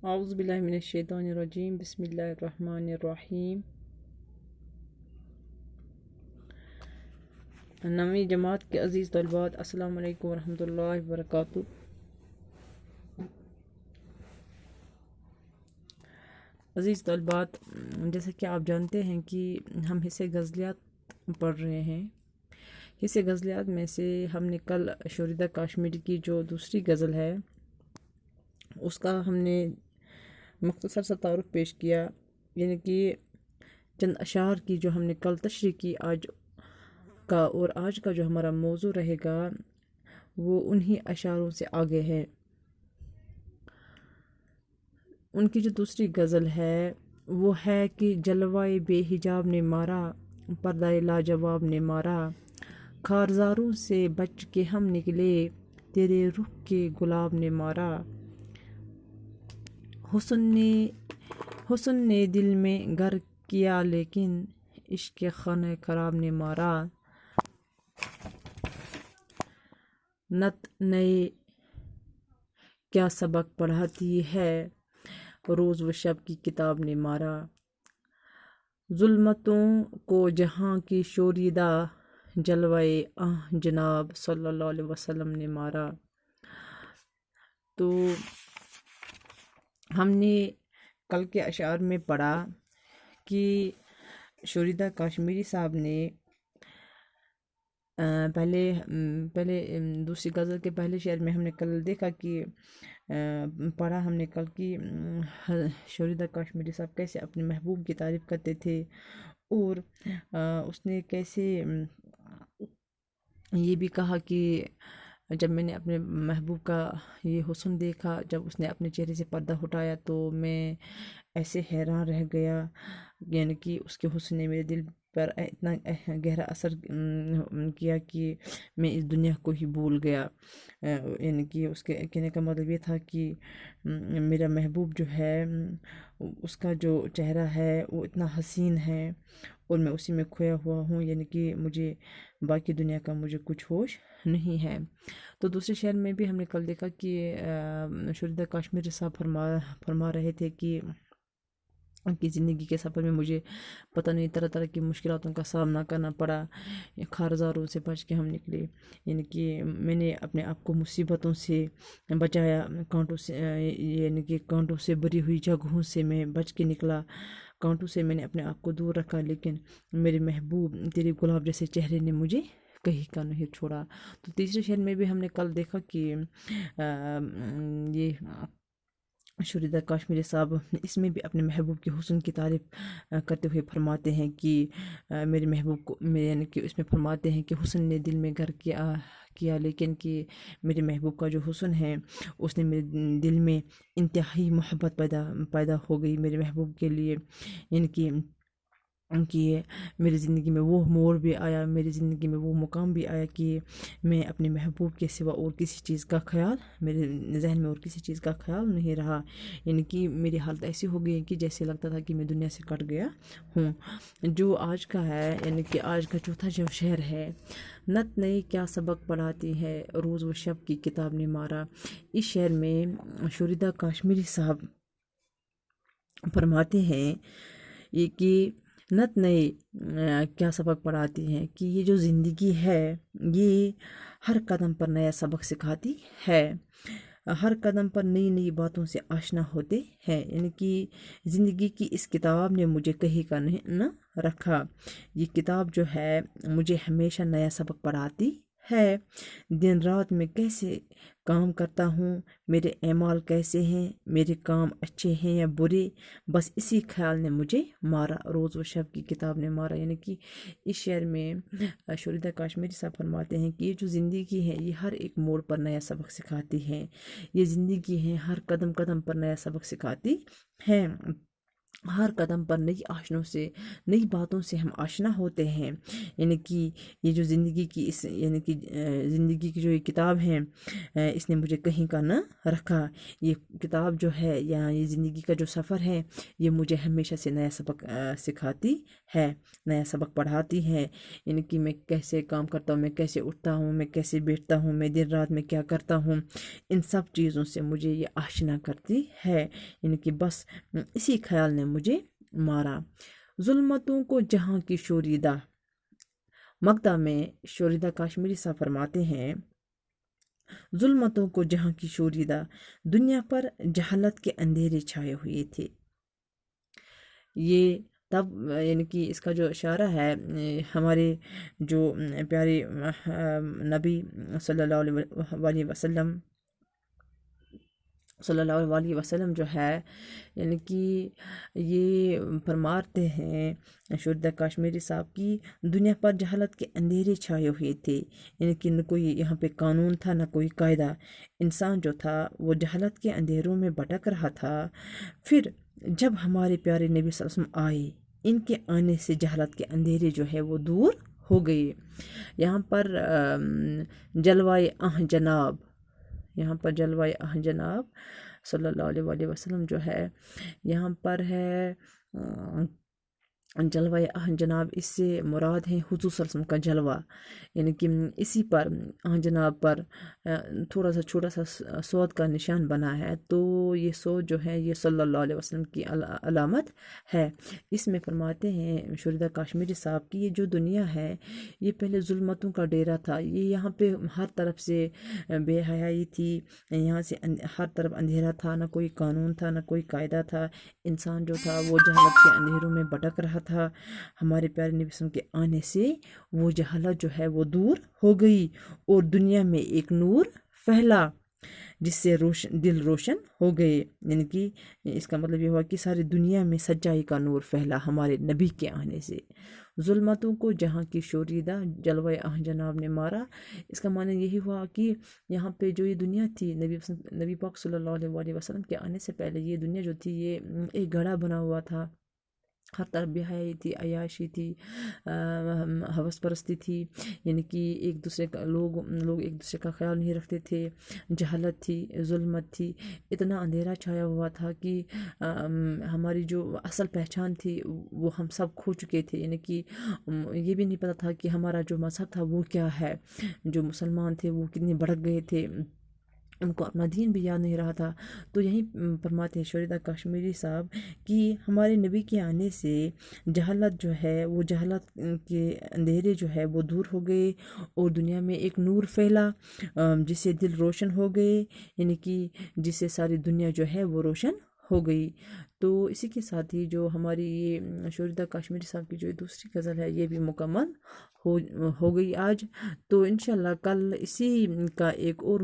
اعوذ باللہ من الشیطان الرجیم، بسم اللہ الرحمن الرحیم۔ 9ویں جماعت کے عزیز طلبات، السلام علیکم ورحمۃ اللہ وبرکاتہ۔ عزیز طلبات، جیسا کہ آپ جانتے ہیں کہ ہم حصے غزلیات پڑھ رہے ہیں۔ حصے غزلیات میں سے ہم نے کل شوریدہ کاشمیری کی جو دوسری غزل ہے اس کا ہم نے مختصر سا تعارف پیش کیا، یعنی کہ چند اشعار کی جو ہم نے کل تشریح کی آج کا جو ہمارا موضوع رہے گا وہ انہی اشعاروں سے آگے ہے۔ ان کی جو دوسری غزل ہے وہ ہے کہ جلوائے بے حجاب نے مارا، پردہ لاجواب نے مارا، خارزاروں سے بچ کے ہم نکلے، تیرے رخ کے گلاب نے مارا، حسن نے دل میں گر کیا لیکن عشق خانہ خراب نے مارا، نت نئے کیا سبق پڑھاتی ہے، روز و شب کی کتاب نے مارا، ظلمتوں کو جہاں کی شوریدہ، جلوائے جناب صلی اللہ علیہ وسلم نے مارا۔ تو ہم نے کل کے اشعار میں پڑھا کہ شوریدہ کاشمیری صاحب نے پہلے دوسری غزل کے پہلے شعر میں ہم نے کل دیکھا کہ پڑھا ہم نے کل کی شوریدہ کاشمیری صاحب کیسے اپنے محبوب کی تعریف کرتے تھے، اور اس نے کیسے یہ بھی کہا کہ جب میں نے اپنے محبوب کا یہ حسن دیکھا، جب اس نے اپنے چہرے سے پردہ ہٹایا تو میں ایسے حیران رہ گیا، یعنی کہ اس کے حسن نے میرے دل پر اتنا گہرا اثر کیا کہ میں اس دنیا کو ہی بھول گیا۔ یعنی کہ اس کے کہنے کا مطلب یہ تھا کہ میرا محبوب جو ہے اس کا جو چہرہ ہے وہ اتنا حسین ہے اور میں اسی میں کھویا ہوا ہوں، یعنی کہ مجھے باقی دنیا کا مجھے کچھ ہوش نہیں ہے۔ تو دوسرے شعر میں بھی ہم نے کل دیکھا کہ شوریدہ کاشمیری صاحب فرما رہے تھے کہ ان کی زندگی کے سفر میں مجھے پتہ نہیں طرح طرح کی مشکلاتوں کا سامنا کرنا پڑا، خارزاروں سے بچ کے ہم نکلے، یعنی کہ میں نے اپنے آپ کو مصیبتوں سے بچایا، کانٹوں سے، یعنی کہ کانٹوں سے بھری ہوئی جگہوں سے میں بچ کے نکلا، کانٹوں سے میں نے اپنے آپ کو دور رکھا، لیکن میرے محبوب تیرے گلاب جیسے چہرے نے مجھے کہیں کا نہیں چھوڑا۔ تو تیسرے شعر میں بھی ہم نے کل دیکھا کہ یہ شوریدہ کاشمیری صاحب اس میں بھی اپنے محبوب کے حسن کی تعریف کرتے ہوئے فرماتے ہیں کہ میرے محبوب کو یعنی کہ اس میں فرماتے ہیں کہ حسن نے دل میں گھر کیا لیکن کہ میرے محبوب کا جو حسن ہے اس نے میرے دل میں انتہائی محبت پیدا ہو گئی میرے محبوب کے لیے، یعنی کہ میری زندگی میں وہ موڑ بھی آیا، میری زندگی میں وہ مقام بھی آیا کہ میں اپنے محبوب کے سوا اور کسی چیز کا خیال، میرے ذہن میں اور کسی چیز کا خیال نہیں رہا، یعنی کہ میری حالت ایسی ہو گئی کہ جیسے لگتا تھا کہ میں دنیا سے کٹ گیا ہوں۔ جو آج کا ہے، یعنی کہ آج کا چوتھا جو شعر ہے، نت نئی کیا سبق پڑھاتی ہے، روز و شب کی کتاب نے مارا، اس شعر میں شوریدہ کاشمیری صاحب فرماتے ہیں یہ کہ نت نئے کیا سبق پڑھاتی ہیں کہ یہ جو زندگی ہے یہ ہر قدم پر نیا سبق سکھاتی ہے، ہر قدم پر نئی نئی باتوں سے آشنا ہوتے ہیں، یعنی کہ زندگی کی اس کتاب نے مجھے کہیں کا نہیں نہ رکھا، یہ کتاب جو ہے مجھے ہمیشہ نیا سبق پڑھاتی ہے، دن رات میں کیسے کام کرتا ہوں، میرے اعمال کیسے ہیں، میرے کام اچھے ہیں یا برے، بس اسی خیال نے مجھے مارا، روز و شب کی کتاب نے مارا، یعنی کہ اس شعر میں شوریدہ کاشمیری صاحب فرماتے ہیں کہ یہ جو زندگی ہے یہ ہر ایک موڑ پر نیا سبق سکھاتی ہے، یہ زندگی ہے ہر قدم قدم پر نیا سبق سکھاتی ہے، ہر قدم پر نئی آشنوں سے، نئی باتوں سے ہم آشنا ہوتے ہیں۔ یعنی کہ یہ جو زندگی کی یعنی کہ زندگی کی جو یہ کتاب ہے، اس نے مجھے کہیں کا نہ رکھا۔ یہ کتاب جو ہے یا یہ زندگی کا جو سفر ہے، یہ مجھے ہمیشہ سے نیا سبق سکھاتی ہے، نیا سبق پڑھاتی ہے۔ یعنی کہ میں کیسے کام کرتا ہوں، میں کیسے اٹھتا ہوں، میں کیسے بیٹھتا ہوں، میں دن رات میں کیا کرتا ہوں، ان سب چیزوں سے مجھے یہ آشنا کرتی ہے۔ یعنی کہ بس اسی خیال نے مجھے مارا۔ ظلمتوں کو جہاں کی شوریدہ، مگدہ میں شوریدہ کاشمیری صاحب فرماتے ہیں، ظلمتوں کو جہاں کی شوریدہ، دنیا پر جہالت کے اندھیرے چھائے ہوئے تھے۔ یہ تب یعنی کہ اس کا جو اشارہ ہے، ہمارے جو پیارے نبی صلی اللہ علیہ وسلم جو ہے، یعنی کہ یہ فرماتے ہیں شوریدہ کاشمیری صاحب کی دنیا پر جہالت کے اندھیرے چھائے ہوئے تھے۔ یعنی کہ نہ کوئی یہاں پہ قانون تھا، نہ کوئی قاعدہ۔ انسان جو تھا وہ جہالت کے اندھیروں میں بھٹک رہا تھا۔ پھر جب ہمارے پیارے نبی صلی اللہ علیہ وسلم آئے، ان کے آنے سے جہالت کے اندھیرے جو ہے وہ دور ہو گئے۔ یہاں پر جلوائے جناب، یہاں پر جلوائے جناب صلی اللہ علیہ وسلم جو ہے، یہاں پر ہے جلوہ جناب، اس سے مراد ہے حضور صلی اللہ علیہ وسلم کا جلوہ۔ یعنی کہ اسی پر جناب پر تھوڑا سا چھوٹا سا سواد کا نشان بنا ہے، تو یہ سواد جو ہے یہ صلی اللہ علیہ وسلم کی علامت ہے۔ اس میں فرماتے ہیں شوریدہ کاشمیری صاحب کی یہ جو دنیا ہے، یہ پہلے ظلمتوں کا ڈیرا تھا۔ یہ یہاں پہ ہر طرف سے بے حیائی تھی، یہاں سے ہر طرف اندھیرا تھا، نہ کوئی قانون تھا، نہ کوئی قاعدہ تھا۔ انسان جو تھا وہ جہالت کے اندھیروں میں بھٹک رہا تھا۔ ہمارے پیارے نبی صلی اللہ علیہ وسلم کے آنے سے وہ جہالت جو ہے وہ دور ہو گئی، اور دنیا میں ایک نور پھیلا جس سے دل روشن ہو گئے۔ یعنی کہ اس کا مطلب یہ ہوا کہ ساری دنیا میں سچائی کا نور پھیلا ہمارے نبی کے آنے سے۔ ظلمتوں کو جہاں کی شوریدہ، جلوہ جناب نے مارا۔ اس کا معنی یہی ہوا کہ یہاں پہ جو یہ دنیا تھی، نبی پاک صلی اللہ علیہ وسلم کے آنے سے پہلے یہ دنیا جو تھی یہ ایک گڑھا بنا ہوا تھا۔ ہر طرف بے حیائی تھی، عیاشی تھی، ہوس پرستی تھی۔ یعنی کہ ایک دوسرے کا لوگ ایک دوسرے کا خیال نہیں رکھتے تھے، جہالت تھی، ظلمت تھی، اتنا اندھیرا چھایا ہوا تھا کہ ہماری جو اصل پہچان تھی وہ ہم سب کھو چکے تھے۔ یعنی کہ یہ بھی نہیں پتہ تھا کہ ہمارا جو مذہب تھا وہ کیا ہے۔ جو مسلمان تھے وہ کتنے بھڑک گئے تھے، ان کو اپنا دین بھی یاد نہیں رہا تھا۔ تو یہی فرماتے ہیں شوریدہ کاشمیری صاحب کہ ہمارے نبی کے آنے سے جہالت جو ہے، وہ جہالت کے اندھیرے جو ہے وہ دور ہو گئے، اور دنیا میں ایک نور پھیلا جس سے دل روشن ہو گئے۔ یعنی کہ جس سے ساری دنیا جو ہے وہ روشن ہو گئی۔ تو اسی کے ساتھ ہی جو ہماری یہ شوریدہ کاشمیری صاحب کی جو دوسری غزل ہے یہ بھی مکمل ہو گئی آج۔ تو انشاءاللہ کل اسی کا ایک اور